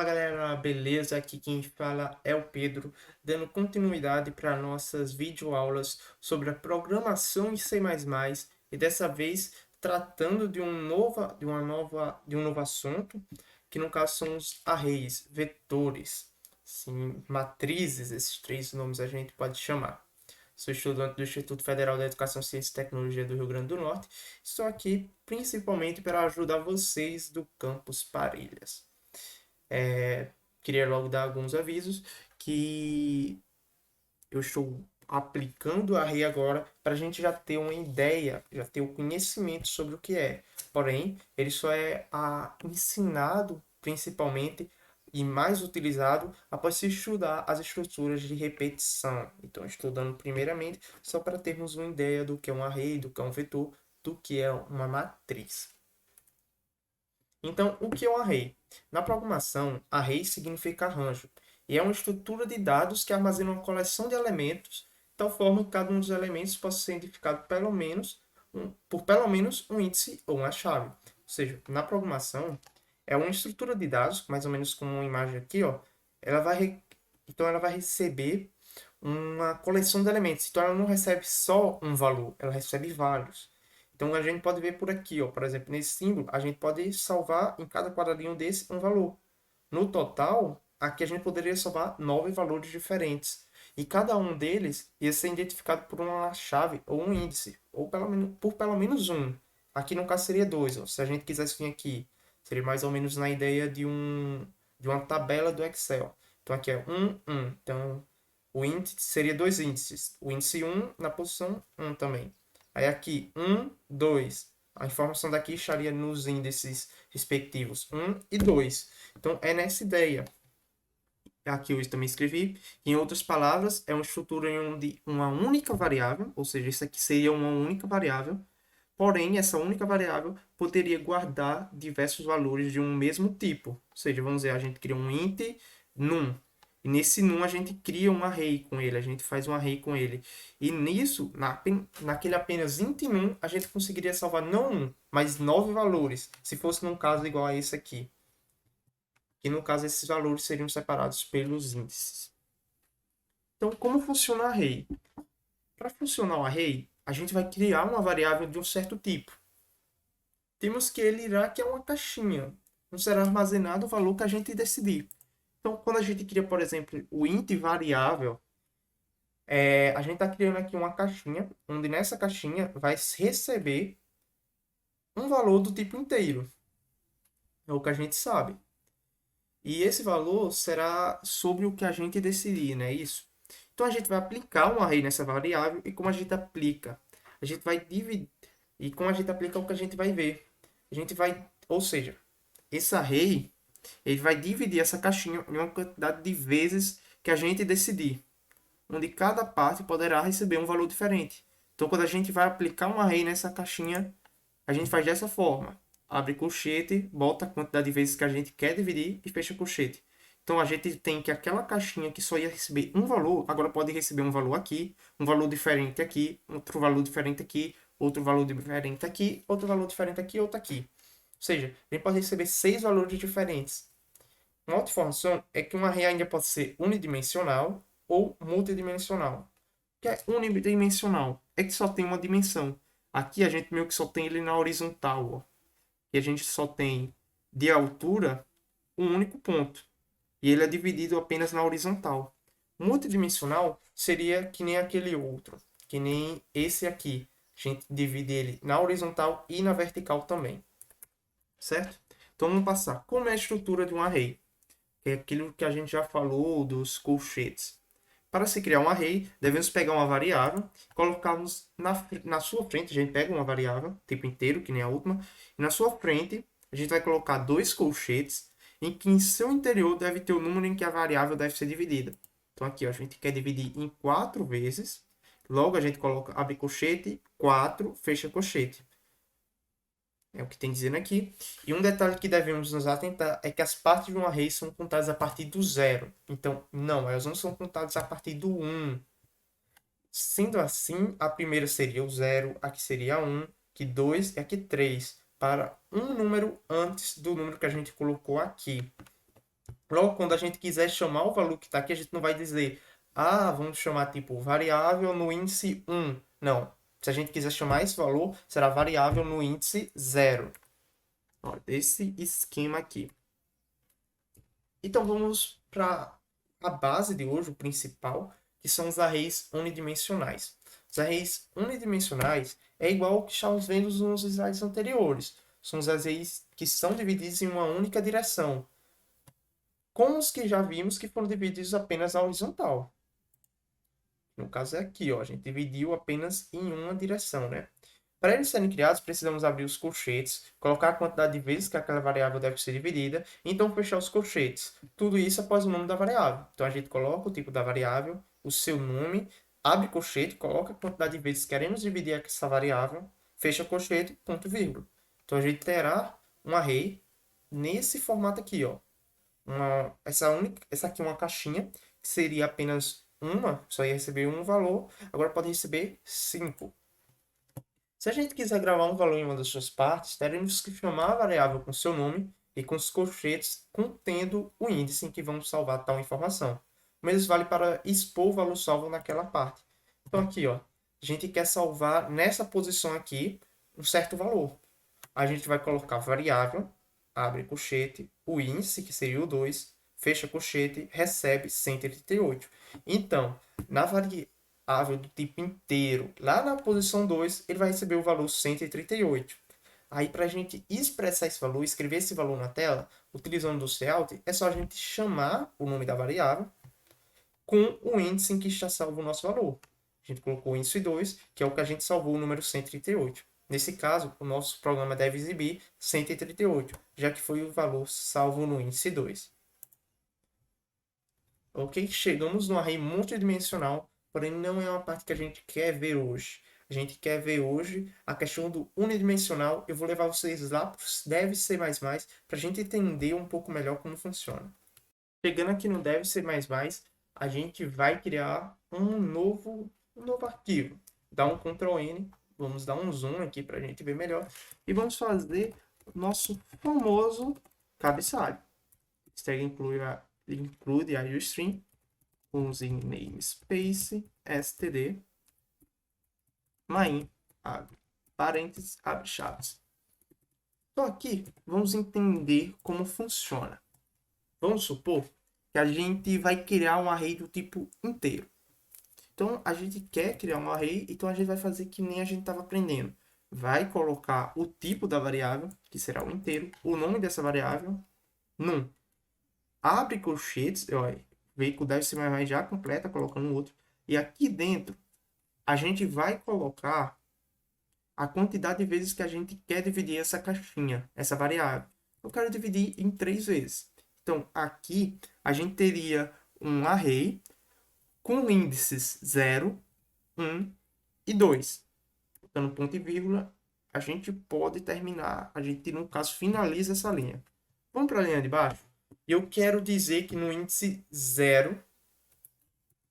Fala galera, beleza? Aqui quem fala é o Pedro, dando continuidade para nossas videoaulas sobre a programação em C++ e dessa vez tratando de um novo assunto, que no caso são os arrays, vetores, sim, matrizes, esses três nomes a gente pode chamar. Sou estudante do Instituto Federal da Educação, Ciência e Tecnologia do Rio Grande do Norte. Estou aqui principalmente para ajudar vocês do campus Parelhas. Queria logo dar alguns avisos que eu estou aplicando a REI agora para a gente já ter uma ideia, já ter o conhecimento sobre o que é. Porém, ele só é ensinado principalmente e mais utilizado após se estudar as estruturas de repetição. Então, estudando primeiramente só para termos uma ideia do que é um array, do que é um vetor, do que é uma matriz. Então, o que é um array? Na programação, array significa arranjo, e é uma estrutura de dados que armazena uma coleção de elementos, de tal forma que cada um dos elementos possa ser identificado por pelo menos um índice ou uma chave. Ou seja, na programação, é uma estrutura de dados, mais ou menos como uma imagem aqui, ó, então ela vai receber uma coleção de elementos. Então ela não recebe só um valor, ela recebe vários. Então a gente pode ver por aqui, ó, por exemplo, nesse símbolo, a gente pode salvar em cada quadradinho desse um valor. No total, aqui a gente poderia salvar 9 valores diferentes. E cada um deles ia ser identificado por uma chave ou um índice, ou por pelo menos um. Aqui no caso seria dois. Ó. Se a gente quisesse vir aqui, seria mais ou menos na ideia de uma tabela do Excel. Então aqui é 1, 1. Então o índice seria dois índices. O índice 1 na posição 1 também. Aí aqui, 1, 2. A informação daqui estaria nos índices respectivos 1 e 2. Então, é nessa ideia. Aqui eu também escrevi. Em outras palavras, é uma estrutura onde uma única variável, ou seja, isso aqui seria uma única variável, porém, essa única variável poderia guardar diversos valores de um mesmo tipo. Ou seja, vamos dizer, a gente cria um int num. E nesse num a gente cria um array com ele, a gente faz um array com ele. E nisso, naquele apenas int num, a gente conseguiria salvar não um, mas 9 valores, se fosse num caso igual a esse aqui. E no caso, esses valores seriam separados pelos índices. Então, como funciona o array? Para funcionar o array, a gente vai criar uma variável de um certo tipo. Temos que ele irá que é uma caixinha, onde será armazenado o valor que a gente decidir. Então, quando a gente cria, por exemplo, o int variável, a gente está criando aqui uma caixinha, onde nessa caixinha vai receber um valor do tipo inteiro. É o que a gente sabe. E esse valor será sobre o que a gente decidir, não é isso? Então a gente vai aplicar um array nessa variável e como a gente aplica? A gente vai dividir e como a gente aplica o que a gente vai ver. A gente vai, ou seja, esse array ele vai dividir essa caixinha em uma quantidade de vezes que a gente decidir, onde cada parte poderá receber um valor diferente. Então quando a gente vai aplicar um array nessa caixinha, a gente faz dessa forma. Abre colchete, bota a quantidade de vezes que a gente quer dividir e fecha colchete. Então a gente tem que aquela caixinha que só ia receber um valor, agora pode receber um valor aqui, um valor diferente aqui, outro valor diferente aqui, outro valor diferente aqui, outro valor diferente aqui, outro aqui. Ou seja, a gente pode receber 6 valores diferentes. Uma outra informação é que um array ainda pode ser unidimensional ou multidimensional. O que é unidimensional? É que só tem uma dimensão. Aqui a gente meio que só tem ele na horizontal, ó. E a gente só tem de altura um único ponto. E ele é dividido apenas na horizontal. Multidimensional seria que nem aquele outro, que nem esse aqui. A gente divide ele na horizontal e na vertical também. Certo? Então vamos passar. Como é a estrutura de um array? É aquilo que a gente já falou dos colchetes. Para se criar um array, devemos pegar uma variável, colocarmos na sua frente, a gente pega uma variável, tipo inteiro, que nem a última, e na sua frente a gente vai colocar dois colchetes, em que em seu interior deve ter o número em que a variável deve ser dividida. Então aqui ó, a gente quer dividir em 4 vezes, logo a gente coloca, abre colchete, 4, fecha colchete. É o que tem dizendo aqui. E um detalhe que devemos nos atentar é que as partes de um array são contadas a partir do zero. Então, não, elas não são contadas a partir do 1. Sendo assim, a primeira seria o zero, aqui seria 1, aqui 2 e aqui 3, para um número antes do número que a gente colocou aqui. Logo, quando a gente quiser chamar o valor que está aqui, a gente não vai dizer, ah, vamos chamar tipo variável no índice 1. Não. Se a gente quiser chamar esse valor, será variável no índice 0. Ó, desse esquema aqui. Então vamos para a base de hoje, o principal, que são os arrays unidimensionais. Os arrays unidimensionais é igual ao que estávamos vendo nos slides anteriores. São os arrays que são divididos em uma única direção, como os que já vimos que foram divididos apenas na horizontal. No caso é aqui, ó, a gente dividiu apenas em uma direção, né? Para eles serem criados, precisamos abrir os colchetes, colocar a quantidade de vezes que aquela variável deve ser dividida, e então fechar os colchetes. Tudo isso após o nome da variável. Então a gente coloca o tipo da variável, o seu nome, abre colchete, coloca a quantidade de vezes que queremos dividir essa variável, fecha colchete, ponto vírgula. Então a gente terá um array nesse formato aqui, ó. Essa aqui é uma caixinha, que seria apenas uma, só ia receber um valor, agora pode receber 5. Se a gente quiser gravar um valor em uma das suas partes, teremos que chamar a variável com seu nome e com os colchetes contendo o índice em que vamos salvar tal informação. O mesmo vale para expor o valor salvo naquela parte. Então aqui, ó, a gente quer salvar nessa posição aqui um certo valor. A gente vai colocar variável, abre colchete, o índice, que seria o 2, fecha colchete, recebe 138. Então, na variável do tipo inteiro, lá na posição 2, ele vai receber o valor 138. Aí, para a gente expressar esse valor, escrever esse valor na tela, utilizando o cout, é só a gente chamar o nome da variável com o índice em que está salvo o nosso valor. A gente colocou o índice 2, que é o que a gente salvou, o número 138. Nesse caso, o nosso programa deve exibir 138, já que foi o valor salvo no índice 2. Ok? Chegamos no array multidimensional, porém não é uma parte que a gente quer ver hoje. A gente quer ver hoje a questão do unidimensional. Eu vou levar vocês lá para o Deve Ser++, para a gente entender um pouco melhor como funciona. Chegando aqui no Deve Ser++, a gente vai criar um novo arquivo. Dá um Ctrl N, vamos dar um zoom aqui para a gente ver melhor. E vamos fazer o nosso famoso cabeçalho. Stag include a string, using namespace std, main, abre parênteses, abre chaves. Então aqui, vamos entender como funciona. Vamos supor que a gente vai criar um array do tipo inteiro. Então, a gente quer criar um array, então a gente vai fazer que nem a gente estava aprendendo. Vai colocar o tipo da variável, que será o inteiro, o nome dessa variável, num. Abre colchetes, ó, veículo deve ser mais já completa, colocando outro. E aqui dentro, a gente vai colocar a quantidade de vezes que a gente quer dividir essa caixinha, essa variável. Eu quero dividir em 3 vezes. Então, aqui, a gente teria um array com índices 0, 1 e 2. Dando ponto e vírgula, a gente pode terminar, a gente, no caso, finaliza essa linha. Vamos para a linha de baixo? Eu quero dizer que no índice 0,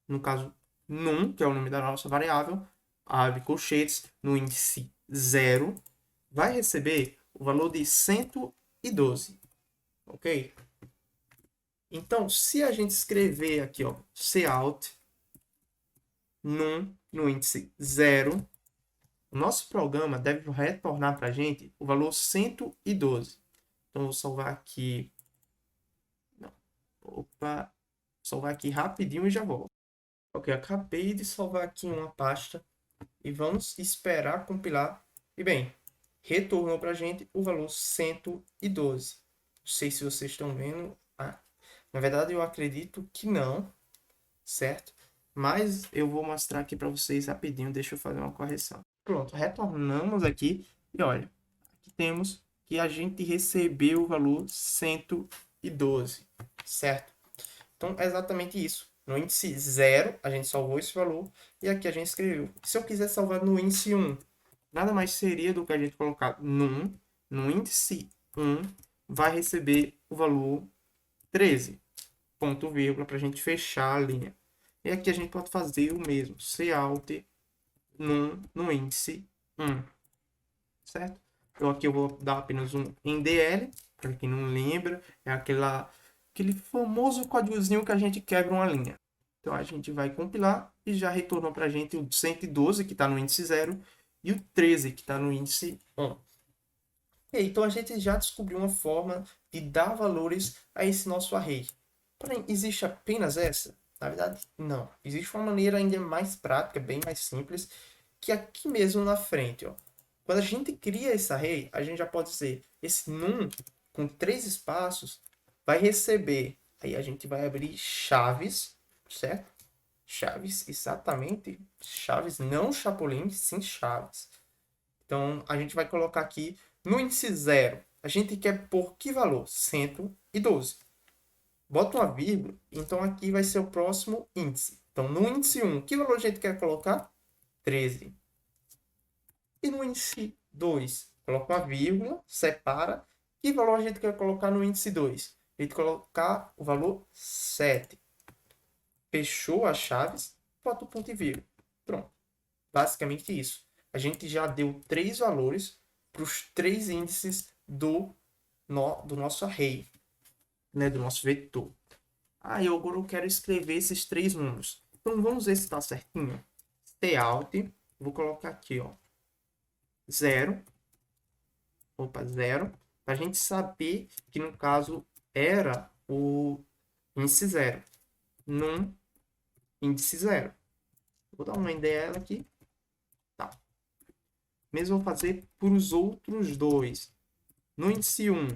no caso, num, que é o nome da nossa variável, abre colchetes, no índice 0, vai receber o valor de 112. Ok? Então, se a gente escrever aqui, ó, cout no índice 0, o nosso programa deve retornar para a gente o valor 112. Então, vou salvar aqui. Não. Opa. Salvar aqui rapidinho e já volto. Ok, acabei de salvar aqui uma pasta. E vamos esperar compilar. E bem, retornou para a gente o valor 112. Não sei se vocês estão vendo. Na verdade, eu acredito que não, certo? Mas eu vou mostrar aqui para vocês rapidinho. Deixa eu fazer uma correção. Pronto, retornamos aqui. E olha, aqui temos que a gente recebeu o valor 112, certo? Então, é exatamente isso. No índice 0, a gente salvou esse valor. E aqui a gente escreveu. Se eu quiser salvar no índice 1, nada mais seria do que a gente colocar no índice 1, vai receber o valor 13, ponto vírgula, para a gente fechar a linha. E aqui a gente pode fazer o mesmo. Cout no índice 1, certo? Então aqui eu vou dar apenas um NDL, para quem não lembra, é aquela aquele famoso códigozinho que a gente quebra uma linha. Então a gente vai compilar e já retornou para a gente o 112, que está no índice 0, e o 13, que está no índice 1. Então a gente já descobriu uma forma de dar valores a esse nosso array. Porém, existe apenas essa? Na verdade, não. Existe uma maneira ainda mais prática, bem mais simples, que aqui mesmo na frente. Ó. Quando a gente cria esse array, a gente já pode dizer, esse num com 3 espaços vai receber, aí a gente vai abrir chaves, certo? Chaves, exatamente, chaves, não Chapolin, sim chaves. Então, a gente vai colocar aqui no índice 0. A gente quer por que valor? 112. Bota uma vírgula, então aqui vai ser o próximo índice. Então, no índice 1, que valor a gente quer colocar? 13. E no índice 2, coloca uma vírgula, separa. Que valor a gente quer colocar no índice 2? A gente colocar o valor 7. Fechou as chaves, bota o ponto e vírgula. Pronto. Basicamente isso. A gente já deu 3 valores para os 3 índices do nosso array, né? Do nosso vetor. Eu agora quero escrever esses 3 números. Então vamos ver se está certinho. Cout, vou colocar aqui, ó, 0. Opa, 0. Para a gente saber que no caso era o índice 0. Num índice 0. Vou dar uma IDL aqui. Tá. Mesmo vou fazer para os outros dois. No índice 1.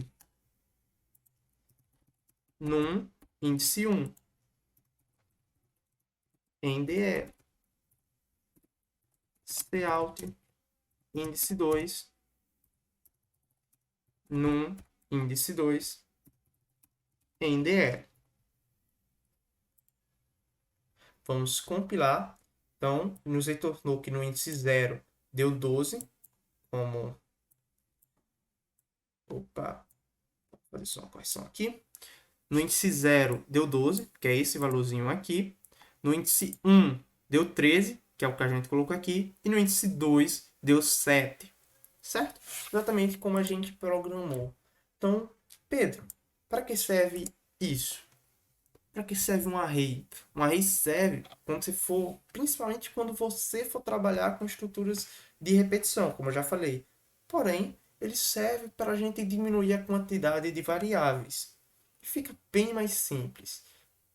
Num índice 1. NDE. Cout. Índice 2. Num índice 2. NDE. Vamos compilar. Então, nos retornou que no índice 0 deu 12. Como... Opa. Vou fazer só uma correção aqui. No índice 0 deu 12, que é esse valorzinho aqui. No índice 1 deu 13, que é o que a gente colocou aqui. E no índice 2 deu 7. Certo? Exatamente como a gente programou. Então, Pedro, para que serve isso? Para que serve um array? Um array serve quando você for, principalmente quando você for trabalhar com estruturas de repetição, como eu já falei. Porém, ele serve para a gente diminuir a quantidade de variáveis. Fica bem mais simples.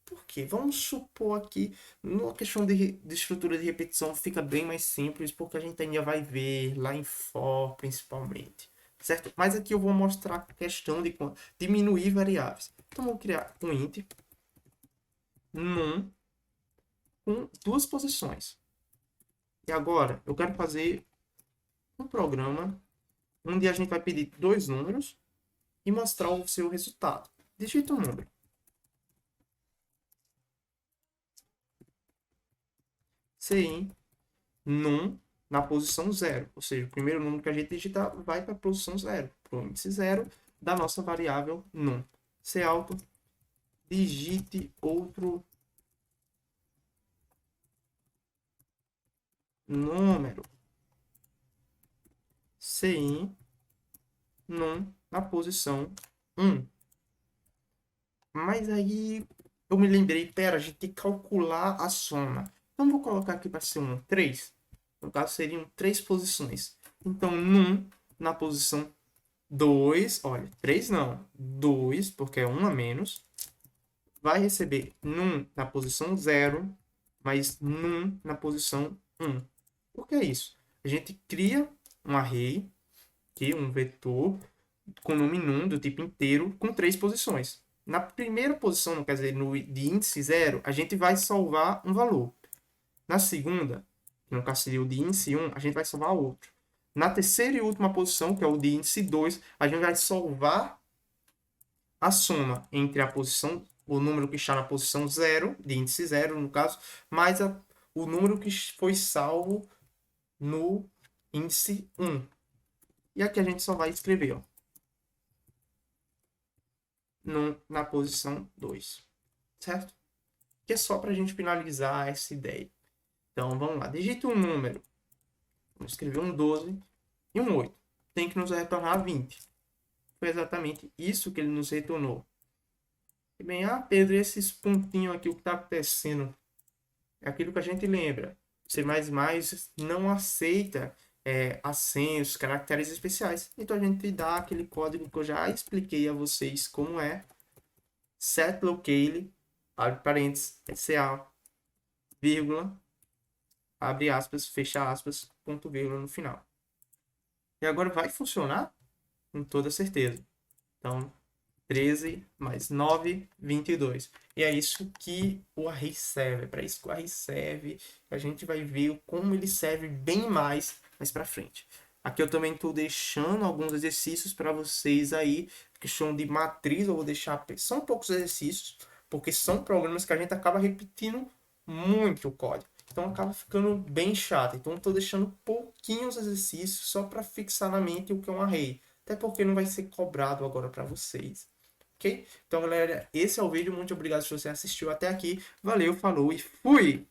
Por quê? Vamos supor aqui, na questão de estrutura de repetição, fica bem mais simples, porque a gente ainda vai ver lá em for, principalmente. Certo? Mas aqui eu vou mostrar a questão de diminuir variáveis. Então, vou criar um int num com 2 posições. E agora, eu quero fazer um programa onde a gente vai pedir 2 números e mostrar o seu resultado. Digita um número. Cin num na posição 0. Ou seja, o primeiro número que a gente digitar vai para a posição 0, para o índice 0 da nossa variável num. Cout, digite outro número. Cin num na posição 1. Mas aí eu me lembrei, pera, a gente tem que calcular a soma. Então vou colocar aqui para ser um 3. No caso seriam 3 posições. Então num na posição 2, olha, 3 não, 2, porque é 1 a menos, vai receber num na posição 0, mas num na posição 1. Por que isso? A gente cria um array, aqui, um vetor, com nome num do tipo inteiro, com 3 posições. Na primeira posição, não quer dizer, no de índice 0, a gente vai salvar um valor. Na segunda, que no caso seria o de índice 1, a gente vai salvar outro. Na terceira e última posição, que é o de índice 2, a gente vai salvar a soma entre a posição, o número que está na posição 0, de índice 0, no caso, mais o número que foi salvo no índice 1. E aqui a gente só vai escrever, ó, na posição 2. Certo? Que é só para a gente finalizar essa ideia. Então, vamos lá. Digita um número. Vamos escrever um 12 e um 8. Tem que nos retornar 20. Foi exatamente isso que ele nos retornou. E bem, Pedro, esses pontinhos aqui, o que está acontecendo? É aquilo que a gente lembra. C++ não aceita acentos, caracteres especiais. Então a gente dá aquele código que eu já expliquei a vocês como é. Set locale, abre parênteses, SA, vírgula, abre aspas, fecha aspas, ponto vírgula no final. E agora vai funcionar com toda certeza. Então, 13 mais 9, 22. E é isso que o array serve. É para isso que o array serve. A gente vai ver como ele serve bem mais para frente. Aqui eu também estou deixando alguns exercícios para vocês aí, questão de matriz. Eu vou deixar. São poucos exercícios, porque são programas que a gente acaba repetindo muito o código. Então acaba ficando bem chato. Então estou deixando pouquinhos exercícios só para fixar na mente o que é um array. Até porque não vai ser cobrado agora para vocês. Ok? Então, galera, esse é o vídeo. Muito obrigado se você assistiu até aqui. Valeu, falou e fui!